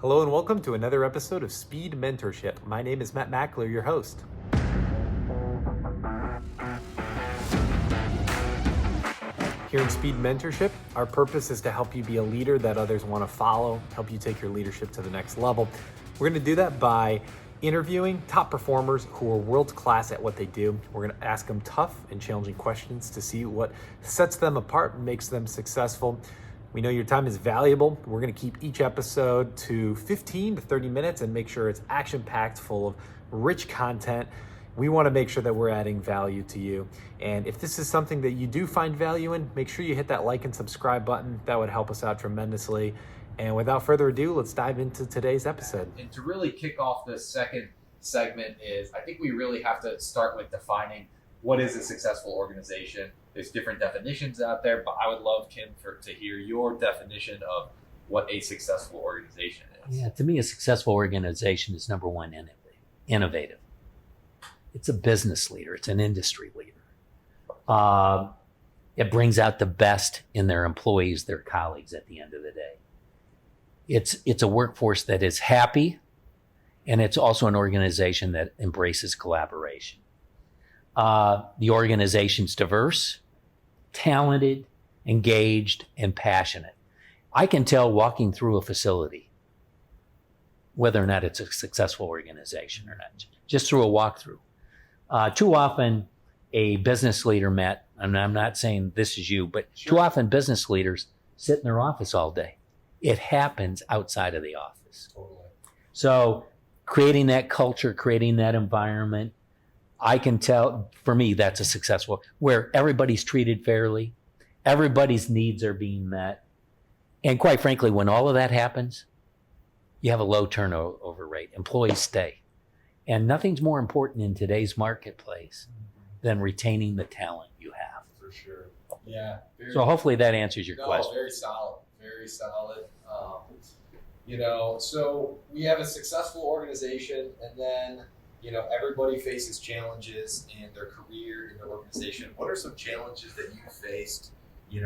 Hello and welcome to another episode of Speed Mentorship. My name is Matt Mackler, your host. Here in Speed Mentorship, our purpose is to help you be a leader that others want to follow, help you take your leadership to the next level. We're going to do that by interviewing top performers who are world-class at what they do. We're going to ask them tough and challenging questions to see what sets them apart and makes them successful. We know your time is valuable. We're going to keep each episode to 15 to 30 minutes and make sure it's action-packed, full of rich content. We want to make sure that we're adding value to you. And if this is something that you do find value in, make sure you hit that like and subscribe button. That would help us out tremendously. And without further ado, let's dive into today's episode. And to really kick off the second segment I think we really have to start with defining what is a successful organization. There's different definitions out there, but I would love, Kim, to hear your definition of what a successful organization is. Yeah, to me, a successful organization is number one, innovative. It's a business leader. It's an industry leader. It brings out the best in their employees, their colleagues at the end of the day. It's a workforce that is happy, and it's also an organization that embraces collaboration. The organization's diverse, talented, engaged, and passionate. I can tell walking through a facility whether or not it's a successful organization or not, just through a walkthrough. Too often, a business leader, Matt, and I'm not saying this is you, but Too often business leaders sit in their office all day. It happens outside of the office. Totally. So creating that culture, creating that environment, I can tell, for me, that's a successful, where everybody's treated fairly, everybody's needs are being met. And quite frankly, when all of that happens, you have a low turnover rate. Employees stay. And nothing's more important in today's marketplace than retaining the talent you have. For sure. Yeah. So hopefully that answers your question. Very solid. Very solid. So we have a successful organization, and then, everybody faces challenges in their career, in their organization. What are some challenges that you faced, in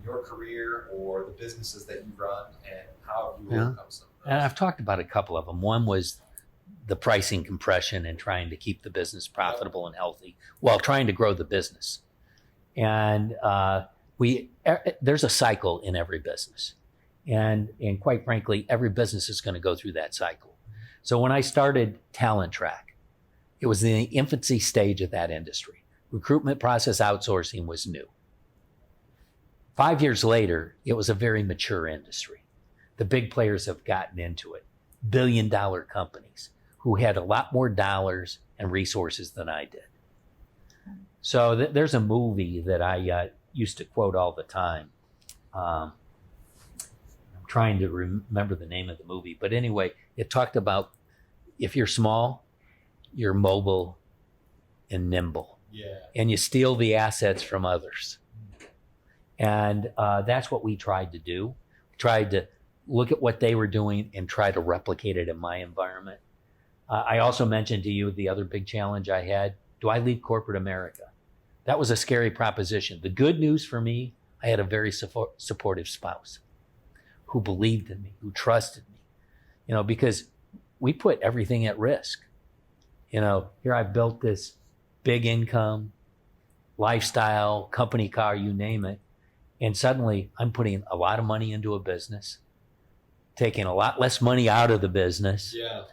your career or the businesses that you run, and how have you overcome some of those? And I've talked about a couple of them. One was the pricing compression and trying to keep the business profitable and healthy while trying to grow the business. And there's a cycle in every business. And quite frankly, every business is going to go through that cycle. So when I started Talent Track, it was in the infancy stage of that industry. Recruitment process outsourcing was new. 5 years later, it was a very mature industry. The big players have gotten into it. Billion-dollar companies who had a lot more dollars and resources than I did. So there's a movie that I used to quote all the time. I'm trying to remember the name of the movie. But anyway, it talked about if you're small, you're mobile and nimble. Yeah. And you steal the assets from others. And that's what we tried to do. We tried to look at what they were doing and try to replicate it in my environment. I also mentioned to you the other big challenge I had. Do I leave corporate America? That was a scary proposition. The good news for me, I had a very supportive spouse who believed in me, who trusted me, because we put everything at risk. Here I've built this big income, lifestyle, company car, you name it. And suddenly I'm putting a lot of money into a business, taking a lot less money out of the business. Yeah.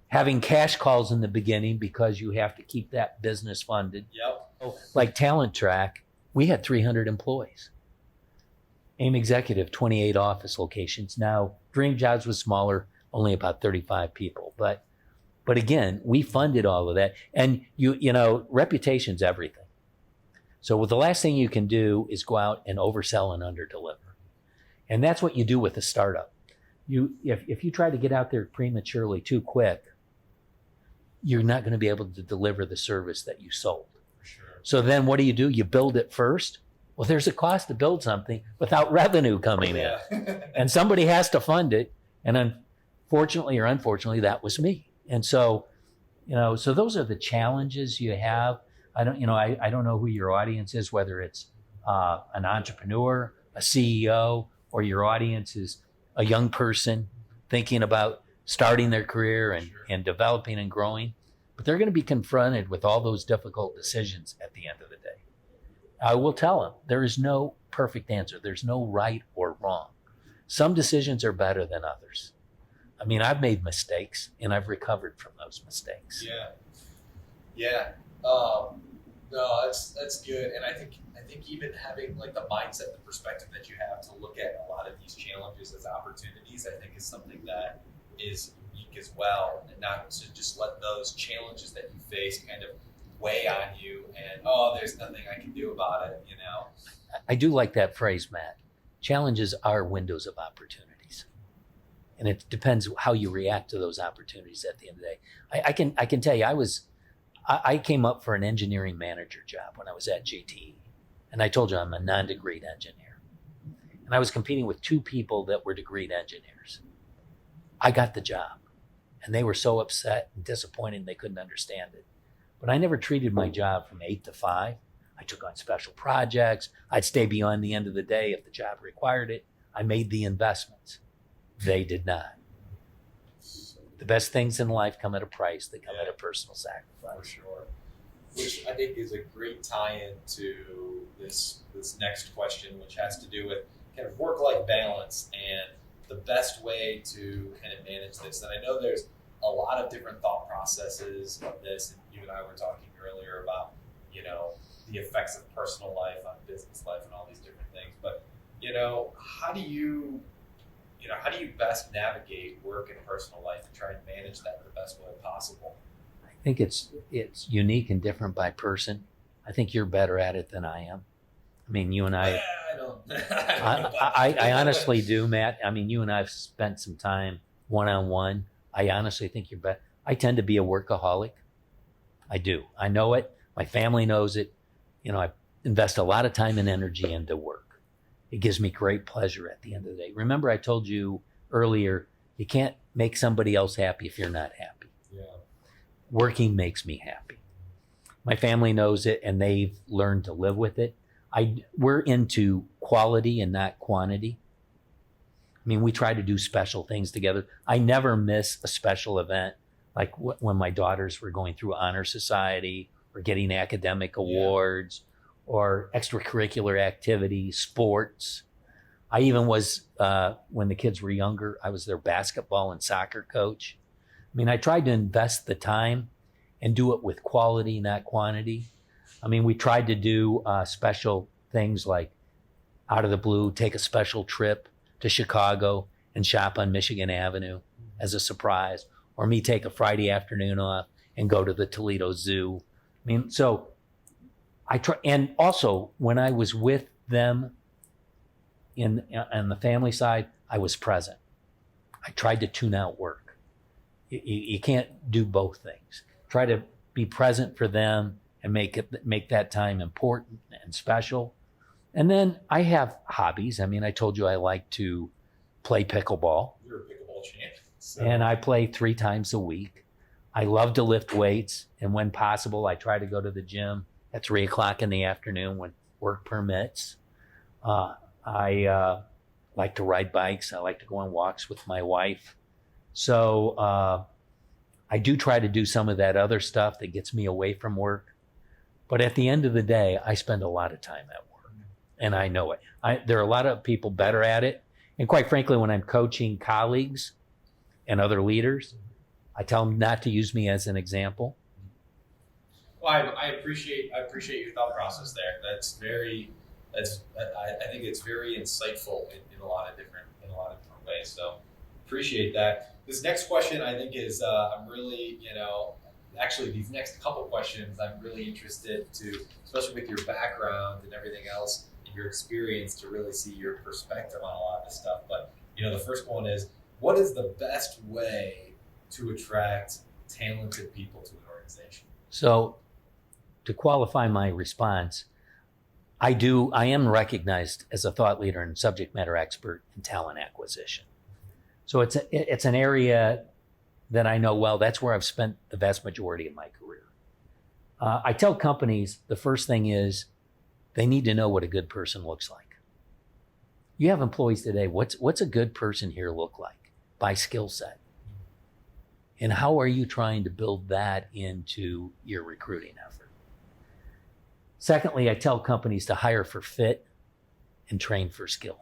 Having cash calls in the beginning because you have to keep that business funded. Yep. Like Talent Track, we had 300 employees. AIM Executive, 28 office locations. Now, Dream Jobs was smaller, only about 35 people. But again, we funded all of that. And reputation's everything. So the last thing you can do is go out and oversell and underdeliver. And that's what you do with a startup. If you try to get out there prematurely too quick, you're not going to be able to deliver the service that you sold. For sure. So then what do? You build it first. Well, there's a cost to build something without revenue coming in. And somebody has to fund it. And unfortunately or unfortunately, that was me. And so, so those are the challenges you have. I don't know who your audience is, whether it's an entrepreneur, a CEO, or your audience is a young person thinking about starting their career and developing and growing, but they're going to be confronted with all those difficult decisions at the end of the day. I will tell them there is no perfect answer. There's no right or wrong. Some decisions are better than others. I mean, I've made mistakes and I've recovered from those mistakes. Yeah. No, that's good. And I think even having like the mindset, the perspective that you have to look at a lot of these challenges as opportunities, I think is something that is unique as well, and not to just let those challenges that you face kind of weigh on you and, oh, there's nothing I can do about it, you know? I do like that phrase, Matt. Challenges are windows of opportunities. And it depends how you react to those opportunities at the end of the day. I can tell you, I came up for an engineering manager job when I was at GTE. And I told you I'm a non-degreed engineer. And I was competing with two people that were degreed engineers. I got the job. And they were so upset and disappointed they couldn't understand it. But I never treated my job from 8 to 5. I took on special projects. I'd stay beyond the end of the day if the job required it. I made the investments. They did not. The best things in life come at a price. They come at a personal sacrifice. For sure. Which I think is a great tie-in to this next question, which has to do with kind of work-life balance and the best way to kind of manage this. And I know there's a lot of different thought processes of this, and you and I were talking earlier about, you know, the effects of personal life on business life and all these different things. But, you know, how do you best navigate work and personal life and try and manage that in the best way possible? I think it's unique and different by person. I think you're better at it than I am. I mean, you and I honestly do, Matt. I mean, you and I have spent some time one-on-one. I honestly think you're better. I tend to be a workaholic. I do. I know it. My family knows it. You know, I invest a lot of time and energy into work. It gives me great pleasure at the end of the day. Remember, I told you earlier, you can't make somebody else happy if you're not happy. Yeah. Working makes me happy. My family knows it, and they've learned to live with it. We're into quality and not quantity. I mean, we try to do special things together. I never miss a special event, like when my daughters were going through honor society or getting academic awards or extracurricular activities, sports. I even was, when the kids were younger, I was their basketball and soccer coach. I mean, I tried to invest the time and do it with quality, not quantity. I mean, we tried to do special things like out of the blue, take a special trip to Chicago and shop on Michigan Avenue as a surprise, or me take a Friday afternoon off and go to the Toledo Zoo. I mean, so I try, and also when I was with them on the family side, I was present. I tried to tune out work. You can't do both things. Try to be present for them and make that time important and special. And then I have hobbies. I mean, I told you I like to play pickleball. You're a pickleball champ. So. And I play 3 times a week. I love to lift weights. And when possible, I try to go to the gym at 3:00 in the afternoon when work permits. I like to ride bikes. I like to go on walks with my wife. So I do try to do some of that other stuff that gets me away from work. But at the end of the day, I spend a lot of time at work. And I know it. There are a lot of people better at it. And quite frankly, when I'm coaching colleagues and other leaders, I tell them not to use me as an example. Well, I appreciate your thought process there. I think it's very insightful in a lot of different ways. So appreciate that. This next question I think is I'm really, actually these next couple questions I'm really interested to, especially with your background and everything else, and your experience, to really see your perspective on a lot of this stuff. But the first one is, what is the best way to attract talented people to an organization? So to qualify my response, I am recognized as a thought leader and subject matter expert in talent acquisition. So it's an area that I know well. That's where I've spent the vast majority of my career. I tell companies the first thing is they need to know what a good person looks like. You have employees today. What's a good person here look like? by skill set. And how are you trying to build that into your recruiting effort? Secondly, I tell companies to hire for fit and train for skill.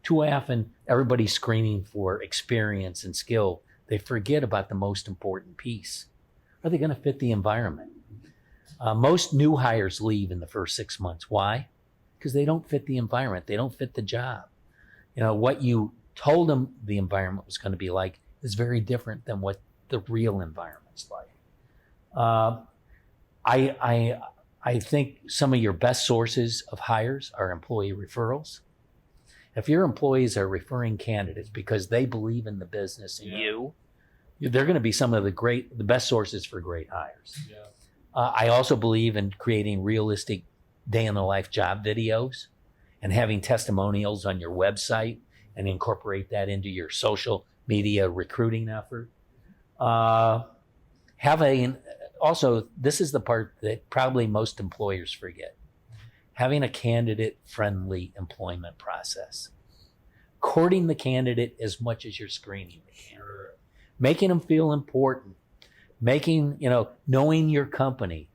Too often, everybody's screening for experience and skill. They forget about the most important piece. Are they going to fit the environment? Most new hires leave in the first 6 months. Why? Because they don't fit the environment. They don't fit the job. What you told them the environment was going to be like is very different than what the real environment's like. I think some of your best sources of hires are employee referrals. If your employees are referring candidates because they believe in the business and they're going to be some of the best sources for great hires. Yeah. I also believe in creating realistic day in the life job videos and having testimonials on your website and incorporate that into your social media recruiting effort. Also, this is the part that probably most employers forget. Having a candidate-friendly employment process. Courting the candidate as much as you're screening the candidate. Sure. Making them feel important. Knowing your company.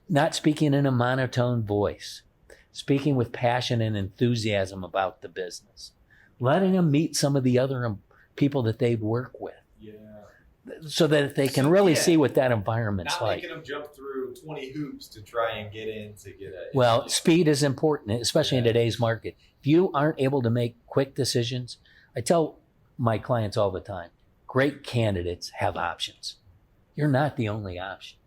Not speaking in a monotone voice. Speaking with passion and enthusiasm about the business. Letting them meet some of the other people that they work with. Yeah. So that they can really see what that environment's Not like. making them jump through 20 hoops to try and get in to get a. Well, speed is important, especially in today's market. If you aren't able to make quick decisions, I tell my clients all the time, great candidates have options. You're not the only option.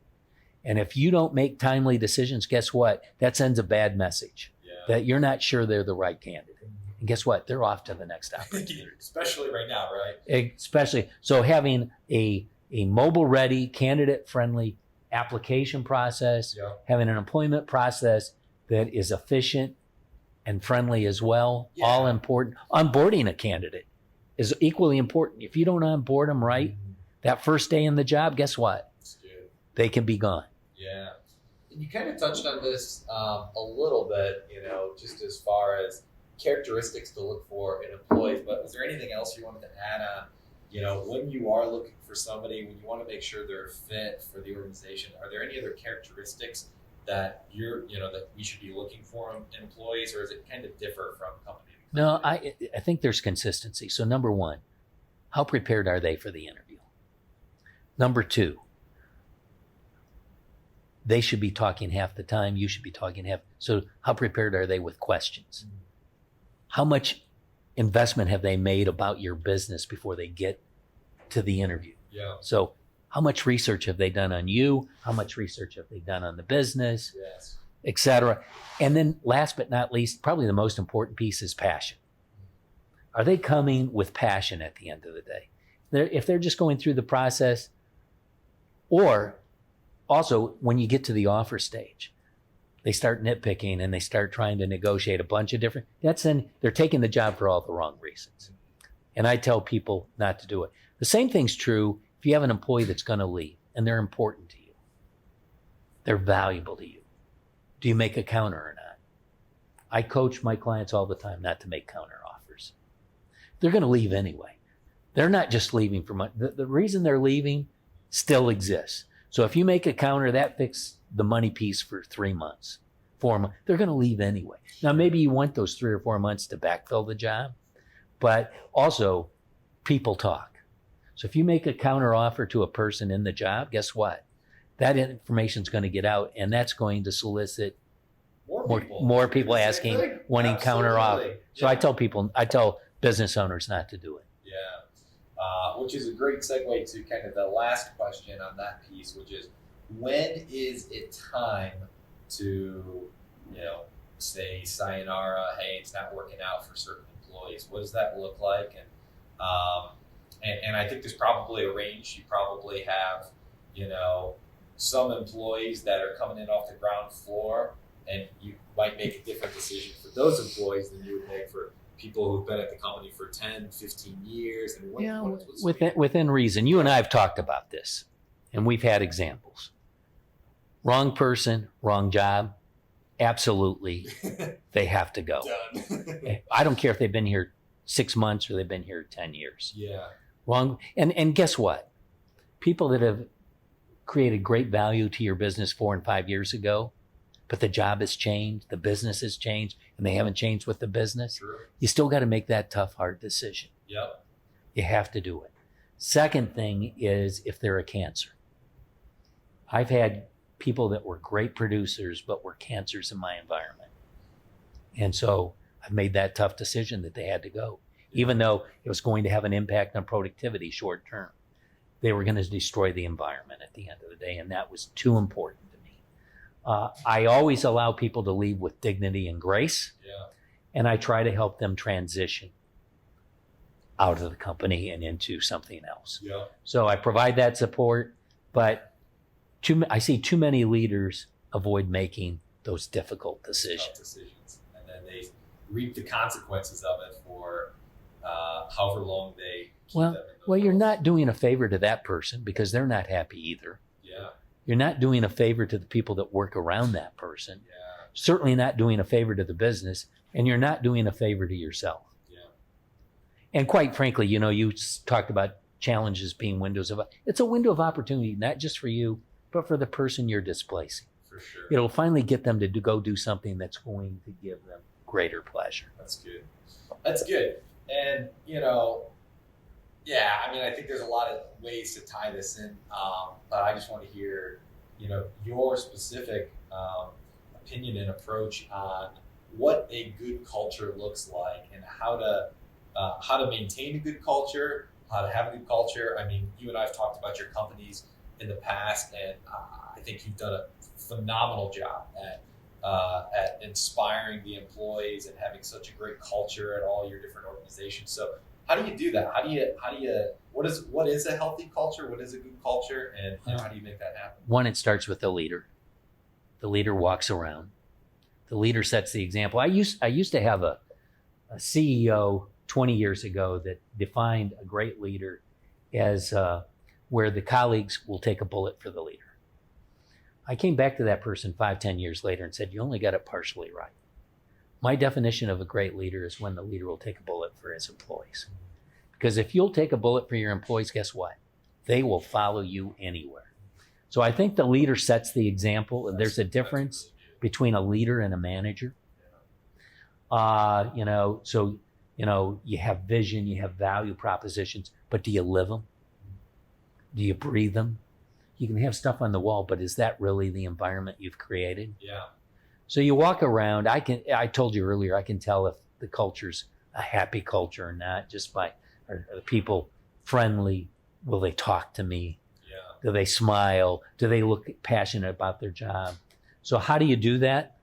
And if you don't make timely decisions, guess what? That sends a bad message that you're not sure they're the right candidate. And guess what? They're off to the next opportunity. Especially right now, right? Especially. So having a mobile-ready, candidate-friendly application process, having an employment process that is efficient and friendly as well, all important. Onboarding a candidate is equally important. If you don't onboard them right, that first day in the job, guess what? They can be gone. Yeah. And you kind of touched on this a little bit, just as far as characteristics to look for in employees, but was there anything else you wanted to add on, when you are looking for somebody, when you want to make sure they're a fit for the organization, are there any other characteristics that that we should be looking for in employees, or is it kind of differ from company to company? No, I think there's consistency. So number one, how prepared are they for the interview? Number two, they should be talking half the time. You should be talking half. So how prepared are they with questions? How much investment have they made about your business before they get to the interview? Yeah. So how much research have they done on you? How much research have they done on the business? Yes. Et cetera. And then last but not least, probably the most important piece is passion. Are they coming with passion at the end of the day? If they're just going through the process, or also when you get to the offer stage, they start nitpicking and they start trying to negotiate a bunch of different, they're taking the job for all the wrong reasons. And I tell people not to do it. The same thing's true if you have an employee that's going to leave and they're important to you. They're valuable to you. Do you make a counter or not? I coach my clients all the time not to make counter offers. They're going to leave anyway. They're not just leaving for money. The reason they're leaving still exists. So if you make a counter, that fixes the money piece for 3 months, 4 months. They're going to leave anyway. Now, maybe you want those 3 or 4 months to backfill the job, but also people talk. So if you make a counter offer to a person in the job, guess that information is going to get out, and that's going to solicit more people asking, wanting counter offer. So I tell business owners not to do it. Yeah. Which is a great segue to kind of the last question on that piece, which is, when is it time to, say sayonara? Hey, it's not working out for certain employees. What does that look like? And I think there's probably a range. You probably have, some employees that are coming in off the ground floor, and you might make a different decision for those employees than you would make for people who've been at the company for 10, 15 years. I mean, within reason. You and I have talked about this, and we've had examples. Wrong person, wrong job. Absolutely, they have to go. Done. I don't care if they've been here 6 months or they've been here 10 years. Yeah. Wrong. And guess what? People that have created great value to your business 4 and 5 years ago, but the job has changed, the business has changed, and they haven't changed with the business. Sure. You still got to make that tough, hard decision. Yep. You have to do it. Second thing is if they're a cancer. I've had people that were great producers, but were cancers in my environment. And so I've made that tough decision that they had to go, even though it was going to have an impact on productivity short term. They were going to destroy the environment at the end of the day, and that was too important to me. I always allow people to leave with dignity and grace, and I try to help them transition out of the company and into something else. Yeah. So I provide that support, but I see too many leaders avoid making those difficult Tough decisions. decisions, and then they reap the consequences of it for however long they keep them in those Well, you're roles. not doing a favor to that person because they're not happy either. Yeah. You're not doing a favor to the people that work around that person. Yeah. Certainly not doing a favor to the business, and you're not doing a favor to yourself. Yeah. And quite frankly, you talked about challenges being windows of, it's a window of opportunity, not just for you, but for the person you're displacing. For sure. It'll finally get them to go do something that's going to give them greater pleasure. That's good. That's good. And, I think there's a lot of ways to tie this in, but I just want to hear, your specific opinion and approach on what a good culture looks like and how to maintain a good culture, how to have a good culture. I mean, you and I have talked about your companies in the past, and I think you've done a phenomenal job at inspiring the employees and having such a great culture at all your different organizations. So how do you do that? What is a healthy culture? What is a good culture? And how do you make that happen? One, it starts with the leader. The leader walks around. The leader sets the example. I used to have a CEO 20 years ago that defined a great leader as where the colleagues will take a bullet for the leader. I came back to that person 5-10 years later and said, you only got it partially right. My definition of a great leader is when the leader will take a bullet for his employees. Because if you'll take a bullet for your employees, guess what? They will follow you anywhere. So I think the leader sets the example, and there's a difference between a leader and a manager. You have vision, you have value propositions, but do you live them? Do you breathe them? You can have stuff on the wall, but is that really the environment you've created? Yeah. So you walk around, I told you earlier, I can tell if the culture's a happy culture or not, just by, are the people friendly? Will they talk to me? Yeah. Do they smile? Do they look passionate about their job? So how do you do that?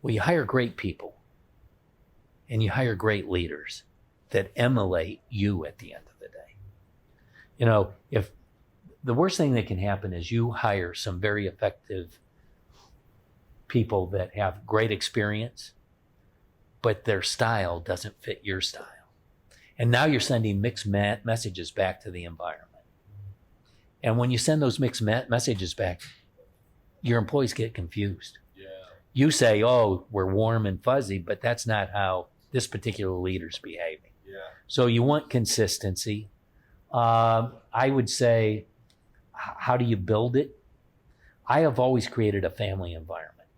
Well, you hire great people and you hire great leaders that emulate you at the end of the day. If the worst thing that can happen is you hire some very effective people that have great experience, but their style doesn't fit your style. And now you're sending mixed messages back to the environment. And when you send those mixed messages back, your employees get confused. Yeah. You say, oh, we're warm and fuzzy, but that's not how this particular leader's behaving. Yeah. So you want consistency. I would say, how do you build it? I have always created a family environment.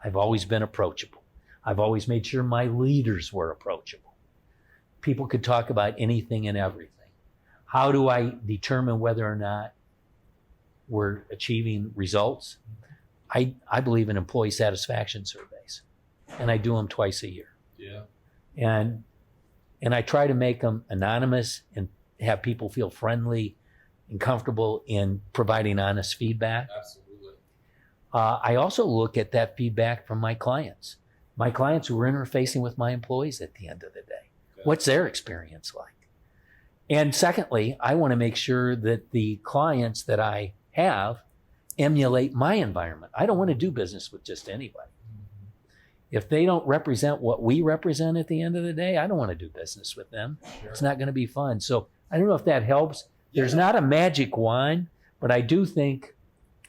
I've always been approachable. I've always made sure my leaders were approachable. People could talk about anything and everything. How do I determine whether or not we're achieving results? I believe in employee satisfaction surveys, and I do them twice a year. Yeah. And I try to make them anonymous and have people feel friendly and comfortable in providing honest feedback. Absolutely. I also look at that feedback from my clients who are interfacing with my employees at the end of the day. Okay. What's their experience like? And secondly, I want to make sure that the clients that I have emulate my environment. I don't want to do business with just anybody. If they don't represent what we represent at the end of the day, I don't want to do business with them. Sure. It's not going to be fun. So I don't know if that helps. There's Yeah. not a magic wand, but I do think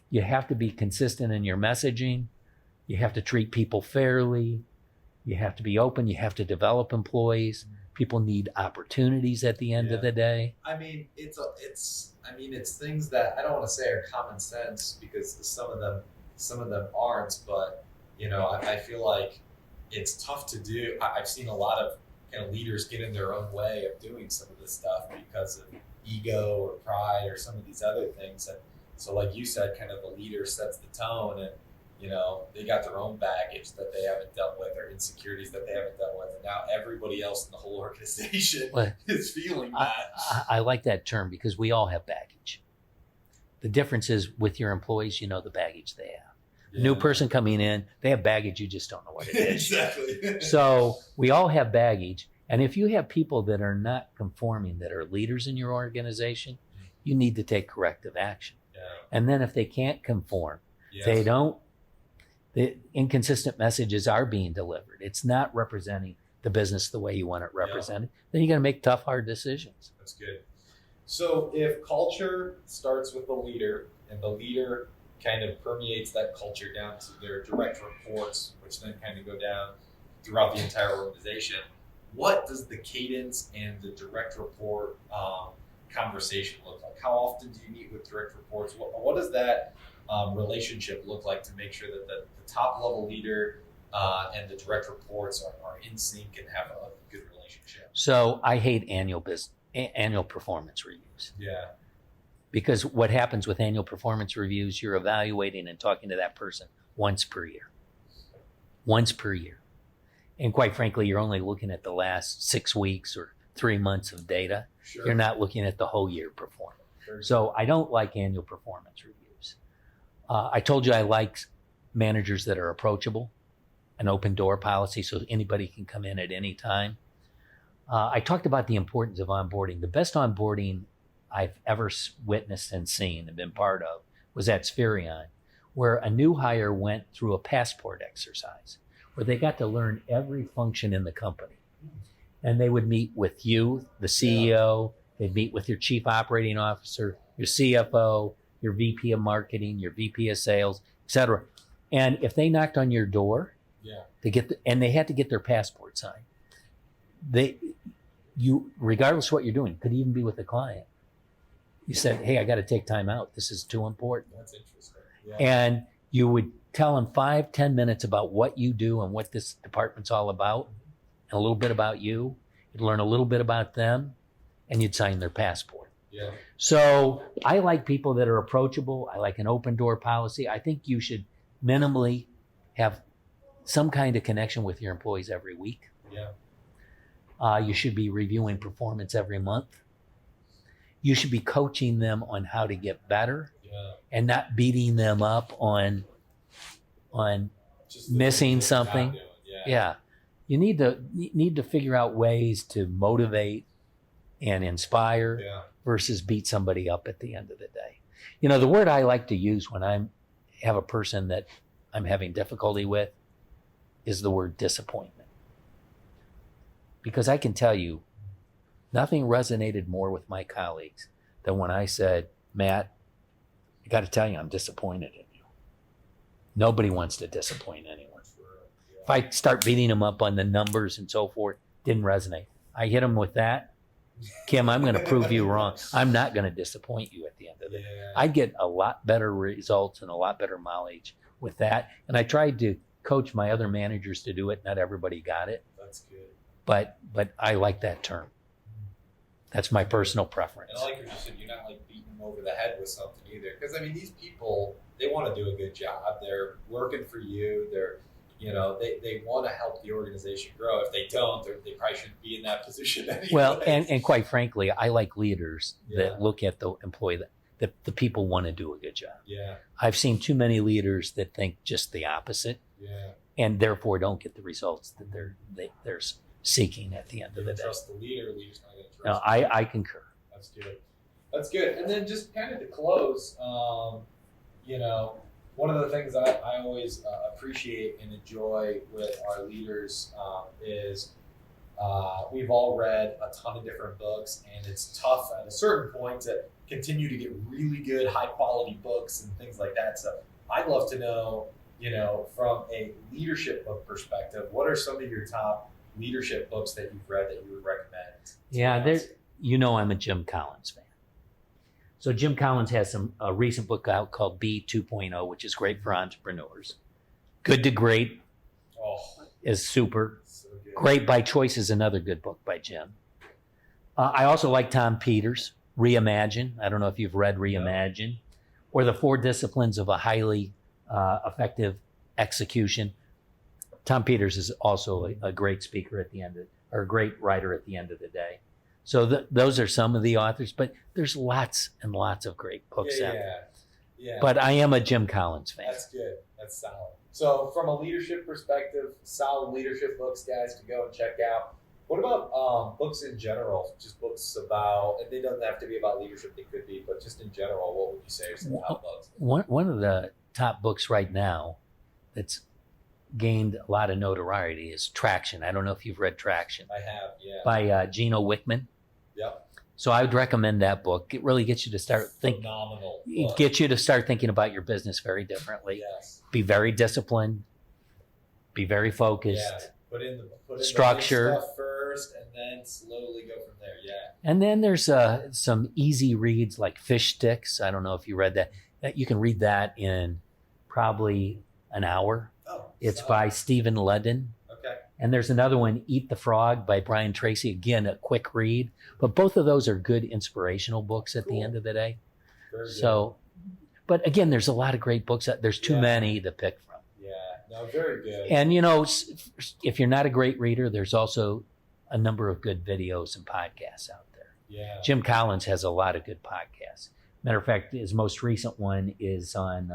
you have to be consistent in your messaging. You have to treat people fairly. You have to be open. You have to develop employees. People need opportunities at the end of the day. I mean, it's things that I don't want to say are common sense because some of them aren't, but I feel like it's tough to do. I've seen a lot of kind of leaders get in their own way of doing some of this stuff because of ego or pride or some of these other things. And so, like you said, kind of the leader sets the tone, and they got their own baggage that they haven't dealt with or insecurities that they haven't dealt with, and now everybody else in the whole organization is feeling that. I like that term because we all have baggage. The difference is with your employees, the baggage they have. Yeah. New person coming in, they have baggage, you just don't know what it is. Exactly. So we all have baggage. And if you have people that are not conforming, that are leaders in your organization, you need to take corrective action. Yeah. And then if they can't conform, Yes. the inconsistent messages are being delivered. It's not representing the business the way you want it represented. Then you got to make tough, hard decisions. That's good. So if culture starts with the leader and the leader kind of permeates that culture down to their direct reports, which then kind of go down throughout the entire organization, what does the cadence and the direct report conversation look like? How often do you meet with direct reports? What does that relationship look like to make sure that the top level leader and the direct reports are in sync and have a good relationship? So I hate annual performance reviews. Yeah. Because what happens with annual performance reviews, you're evaluating and talking to that person once per year. Once per year. And quite frankly, you're only looking at the last 6 weeks or 3 months of data. Sure. You're not looking at the whole year performance. Sure. So I don't like annual performance reviews. I told you I like managers that are approachable, an open door policy so anybody can come in at any time. I talked about the importance of onboarding. The best onboarding I've ever witnessed and seen and been part of was at Spherion, where a new hire went through a passport exercise where they got to learn every function in the company. And they would meet with you, the CEO, they'd meet with your chief operating officer, your CFO, your VP of marketing, your VP of sales, etc. And if they knocked on your door and they had to get their passport signed, regardless of what you're doing, could even be with a client. You said, hey, I got to take time out. This is too important. That's interesting. Yeah. And you would tell them 5-10 minutes about what you do and what this department's all about, and a little bit about you. You'd learn a little bit about them, and you'd sign their passport. Yeah. So I like people that are approachable. I like an open door policy. I think you should minimally have some kind of connection with your employees every week. Yeah. You should be reviewing performance every month. You should be coaching them on how to get better and not beating them up on Just the missing things they're not something. doing. Yeah. You need to figure out ways to motivate and inspire versus beat somebody up at the end of the day. The word I like to use when I have a person that I'm having difficulty with is the word disappointment. Because I can tell you, nothing resonated more with my colleagues than when I said, Matt, I got to tell you, I'm disappointed in you. Nobody wants to disappoint anyone. If I start beating them up on the numbers and so forth, didn't resonate. I hit them with that. Kim, I'm going to prove you wrong. I'm not going to disappoint you at the end of the day. I'd get a lot better results and a lot better mileage with that. And I tried to coach my other managers to do it. Not everybody got it. That's good. But I like that term. That's my personal preference. And I like what you said, you're not like beating them over the head with something either. Because these people, they want to do a good job. They're working for you. They're, they want to help the organization grow. If they don't, they probably shouldn't be in that position anyway. Well, and quite frankly, I like leaders that look at the employee that the people want to do a good job. Yeah. I've seen too many leaders that think just the opposite. Yeah. And therefore don't get the results that they're seeking at the end of the day. Trust the leader. Leader's not going to trust. No, I concur. That's good. That's good. And then just kind of to close, one of the things I always appreciate and enjoy with our leaders is we've all read a ton of different books, and it's tough at a certain point to continue to get really good, high quality books and things like that. So I'd love to know, from a leadership book perspective, what are some of your top leadership books that you've read that you would recommend? Yeah, I'm a Jim Collins fan. So Jim Collins has a recent book out called B 2.0, which is great for entrepreneurs. Good to Great is super. So good. Great by Choice is another good book by Jim. I also like Tom Peters, Reimagine. I don't know if you've read Reimagine, or The 4 Disciplines of a Highly Effective Execution. Tom Peters is also a great speaker at the end or a great writer at the end of the day. So those are some of the authors, but there's lots and lots of great books out there. Yeah. But I am a Jim Collins fan. That's good. That's solid. So from a leadership perspective, solid leadership books, guys, to go and check out. What about books in general? Just books about, and they don't have to be about leadership, they could be, but just in general, what would you say are some top books? One of the top books right now that's gained a lot of notoriety is Traction. I don't know if you've read Traction. I have, yeah. By Gino Wickman. Yep. So I would recommend that book. It really gets you to start thinking. Phenomenal. It gets you to start thinking about your business very differently. Yes. Be very disciplined. Be very focused. Yeah. Put in the structure main stuff first, and then slowly go from there. Yeah. And then there's some easy reads like Fish Sticks. I don't know if you read that. You can read that in probably an hour. Oh. It's by Stephen Ludden. Okay. And there's another one, Eat the Frog by Brian Tracy. Again, a quick read. But both of those are good inspirational books at the end of the day. Very good. So, but again, there's a lot of great books. There's too many to pick from. Yeah. No, very good. And, if you're not a great reader, there's also a number of good videos and podcasts out there. Yeah. Jim Collins has a lot of good podcasts. Matter of fact, his most recent one is on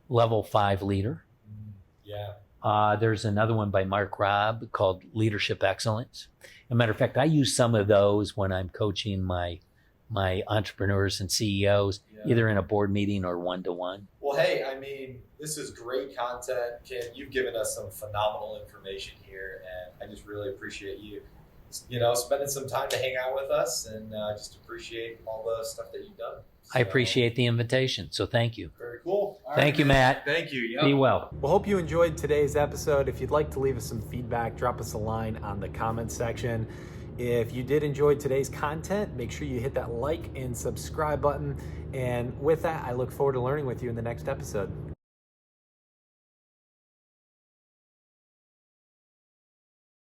Level 5 Leader. Yeah. There's another one by Mark Robb called Leadership Excellence. As a matter of fact, I use some of those when I'm coaching my entrepreneurs and CEOs, either in a board meeting or one-to-one. Well, hey, I mean, this is great content. Ken, you've given us some phenomenal information here, and I just really appreciate you, spending some time to hang out with us, and just appreciate all the stuff that you've done. I appreciate the invitation, so thank you. Very cool. All Thank right, you, man. Matt. Thank you. Yep. Be well. Well, hope you enjoyed today's episode. If you'd like to leave us some feedback, drop us a line on the comments section. If you did enjoy today's content, make sure you hit that like and subscribe button. And with that, I look forward to learning with you in the next episode.